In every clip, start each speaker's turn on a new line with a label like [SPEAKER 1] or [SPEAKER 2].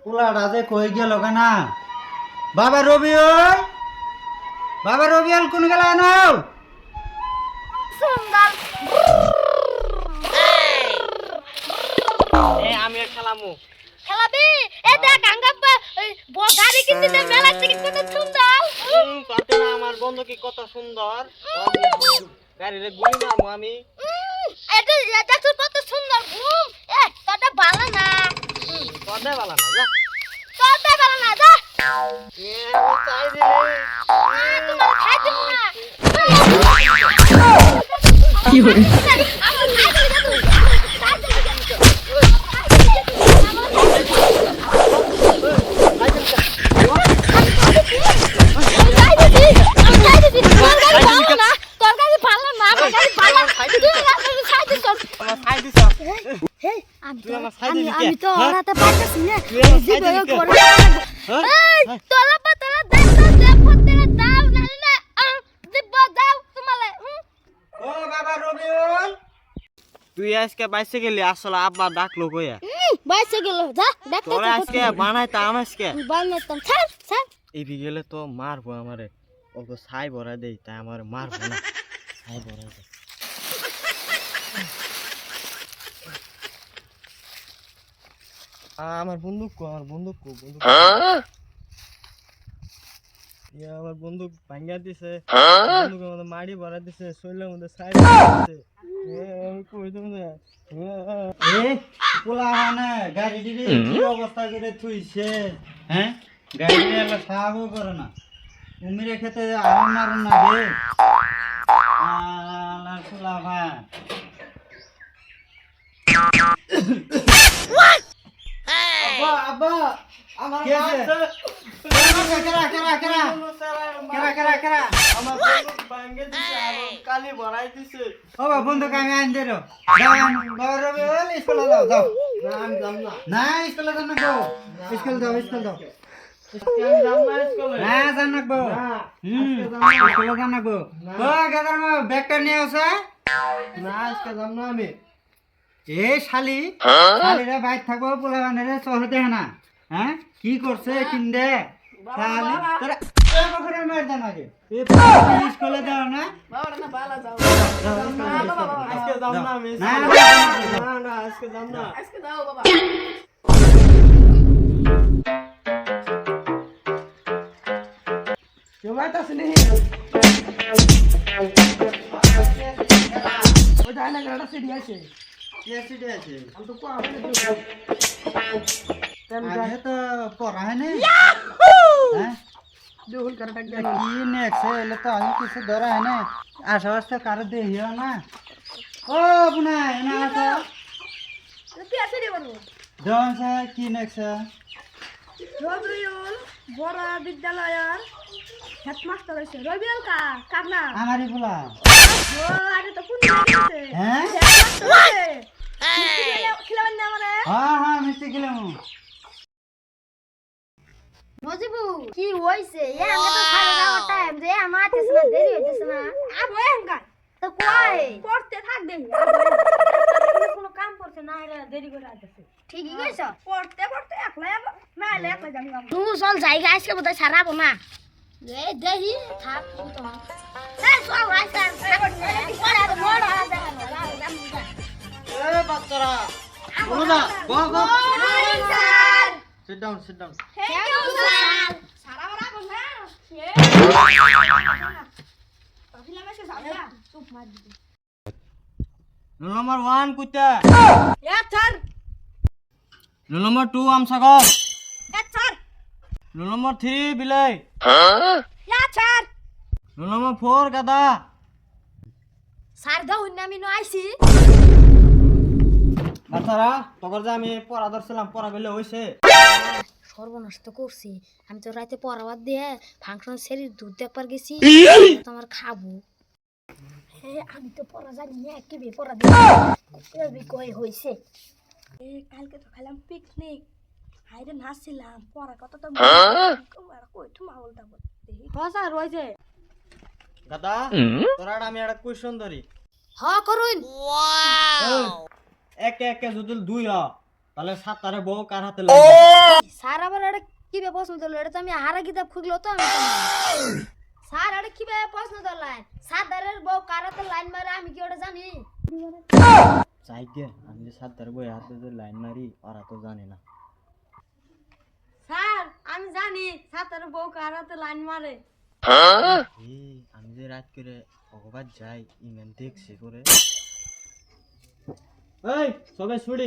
[SPEAKER 1] পোলাটা যে কই গেল কেনা বাবা রবিউল, বাবা রবিউল কোন গেল নাও
[SPEAKER 2] সুন্দর
[SPEAKER 3] আমি খেলামু
[SPEAKER 2] খেলাবি এ দেখ আঙ্গাপ্পা গাড়ি কিনতে দে মেলা থেকে কত সুন্দর
[SPEAKER 3] কত না আমার বন্ধু কি কত সুন্দর গাড়িরে গুলি মারমু আমি
[SPEAKER 2] এটা দেখো কত সুন্দর ঘুম তোটা ভালো না
[SPEAKER 3] কদে বালা না যা
[SPEAKER 2] তোটা ভালো না যা
[SPEAKER 3] চাই রে
[SPEAKER 2] তোমার খাই দিব না
[SPEAKER 4] কি হলো
[SPEAKER 2] আমার খাই দিব আমি তো ওরাতে পারতেছি না জিবে করে এই তোলা পাতলা দেখ ফতেরা দাও না না জিব দাও তোমালে
[SPEAKER 1] ও বাবা রবিউল,
[SPEAKER 3] তুই আজকে বাইসে গেলি আসলে আব্বা ডাকলো কইয়া
[SPEAKER 2] বাইসে গেল যা দেখ
[SPEAKER 3] তোরা আজকে বানাইতাম আজকে
[SPEAKER 2] বানাইতাম ছাড় ছাড়
[SPEAKER 3] এই বিকেলে তো মারবো আমারে ওকে ছাই ভরা দেই তাই আমারে মারবো না ছাই ভরা দেই আমার বন্দুক কো আমার বন্দুক আমার বন্দুক ভাঙ্গা দিছে বন্দুকের মধ্যে মাড়ি ভরা দিছে শরীরের মধ্যে ছাই ভরা দিছে আমি কই দম না
[SPEAKER 1] এ পোলা মানে গাড়ি দিবি কি অবস্থা করে থুইছে, হ্যাঁ গাড়ি এলা সাহায্য করে না উমিরে খেতে আর মারুন না রে আলা পোলা ভাই আব্বা আব্বা আমার
[SPEAKER 3] আমার বন্দুক ভাঙ্গে দিছে আর কালি ভরাই দিছে
[SPEAKER 1] ও বন্ধুকে আমি আইন দে বাবা রবিউল স্কুলে যাও যাও
[SPEAKER 3] আমি যাম না
[SPEAKER 1] না স্কুলে যান না গো স্কুল যাও
[SPEAKER 3] আমি যাম না স্কুলে
[SPEAKER 1] না যান না গো স্কুলে যান না গো ও গাদার মা ব্যাগটা নিয়ে আসে
[SPEAKER 3] না আজকে যাম না আমি
[SPEAKER 1] এ শালি শালিরা বাইর থাকবো পোলা বানারে চলে দেয় না, হ্যাঁ কি করছে কিনদে শালি তোরা কখনো মার দেন আগে স্কুলে যাও না
[SPEAKER 3] আজকে যাম না আমি
[SPEAKER 1] না
[SPEAKER 3] না আজকে যাম না কেউ আইতাছে নি ওই জানা গাড়া সিডি আছে
[SPEAKER 1] এসিডি আছে
[SPEAKER 3] আমি তো কোয়া
[SPEAKER 1] আগে তো পড়া হয় না হ্যাঁ
[SPEAKER 3] দেউল করে টাক
[SPEAKER 1] কি নেক্সট এলে তো আমি কিছু ধরা হয় না আশেপাশে কারো দেখিও না ও বুনা না আসো
[SPEAKER 2] তুই আসে রে বলবো
[SPEAKER 1] জন স্যার কি নেক্সট
[SPEAKER 2] রবিউল বড় বিদ্যালয়ের হেডমাস্টার হইছে রবিউল কার না
[SPEAKER 1] আমারই বলা
[SPEAKER 2] ও আরে তো কোন আছে
[SPEAKER 1] হ্যাঁ
[SPEAKER 2] খেলাবেন না আমারে
[SPEAKER 1] হ্যাঁ হ্যাঁ মিষ্টি খেলাম
[SPEAKER 2] নজিবু কি হইছে এ আমরা তো খালি যাওয়ার টাইম যে আমার আতেছ না দেরি হইতেছে না আবো এঙ্গা তো কই পড়তে থাক দেই কোনো কাম করতে না এরা দেরি করে আইতেছে ঠিকই কইছ পড়তে পড়তে একলা না এলে একলা যাবি তুই চল জায়গা আজকে বোধহয় ছাড়াবো না এ দেহি থাক তো এই চল আইসা পড়া তো বড় আছে
[SPEAKER 3] এ বাচ্চারা
[SPEAKER 1] বলো না go go
[SPEAKER 2] sir
[SPEAKER 1] sit down
[SPEAKER 2] thank you sir সারা বড় বল না পাখিলা মেসে যাও চুপ মার দিবি
[SPEAKER 3] রুল নম্বর 1 কুত্তা
[SPEAKER 2] ইয়া স্যার
[SPEAKER 3] রুল নম্বর 2 আমসাগর
[SPEAKER 2] ইয়া স্যার
[SPEAKER 3] রুল নম্বর 3 বিলাই
[SPEAKER 2] ইয়া স্যার
[SPEAKER 3] রুল নম্বর 4 গাদা
[SPEAKER 2] স্যার দাও আমি নো আইছি
[SPEAKER 3] বাচ্চারা তখন যে আমি পড়া ধরছিলাম পড়া গেলে হইছে
[SPEAKER 2] সর্বনাশ তো করছি আমি তো রাতে পড়াবার দিয়ে ফাংশন সেরি দুধ দেখবার গেছি তোমার খাবো আমি তো পড়া জানি না কি বে পড়া দিয়ে কই হইছে কালকে তো খেলাম পিকনিক হাইরে নাচছিলাম পড়া কত তো কই তুমি বলতা বল হ্যাঁ স্যার হইছে
[SPEAKER 3] গাদা তোরা আমি একটা কোশ্চেন ধরি
[SPEAKER 2] হ্যাঁ করুন
[SPEAKER 3] একে একে যদি 2 হয় তাহলে 7 বউ কার হাতে লাগে
[SPEAKER 2] স্যার প্রশ্ন দিল এটা তো আমি হারা কিতাব খুঁজলো তো আমি স্যার এটা কিভাবে প্রশ্ন দিলেন সাদারের বউ কারাতে লাইন মারে আমি কি ওটা জানি
[SPEAKER 3] চাই কে আমি যে সাতটার বই হাতে যে লাইন মারি ওরা তো জানে না।
[SPEAKER 2] স্যার আমি জানি সাদারের বউ কারাতে লাইন মারে
[SPEAKER 3] আমি যে রাত করে ভগবান যাই ইংল্যান্ড দেখছি করে এই সবাই ছুড়ি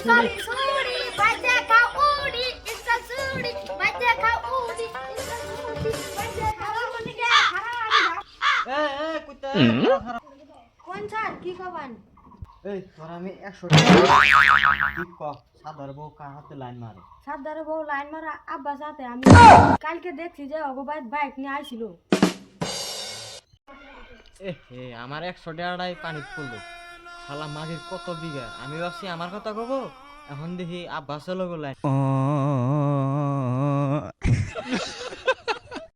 [SPEAKER 2] সুড়ি বাজে খাউড়ি ইসা সুড়ি বাজে খাউড়ি ইসা সুড়ি বাজে খাউড়ি কে
[SPEAKER 3] কুত্তা
[SPEAKER 2] কোন স্যার কি খাবেন
[SPEAKER 3] এই তোর আমি 100 টাকা ঠিক ক সাদার বউ কার হাতে লাইন মারে
[SPEAKER 2] সাদারের বউ লাইন মারা আব্বা সাথে আমি কালকে দেখছি যে অগবাইত বাইক নিয়ে আইছিল
[SPEAKER 3] হে আমার 100 টাকাটাই পানি পড়লো শালা মাগির কত বিঘা আমি ভাবছি আমার কথা কব এখন দেখি আব্বা চলে গেল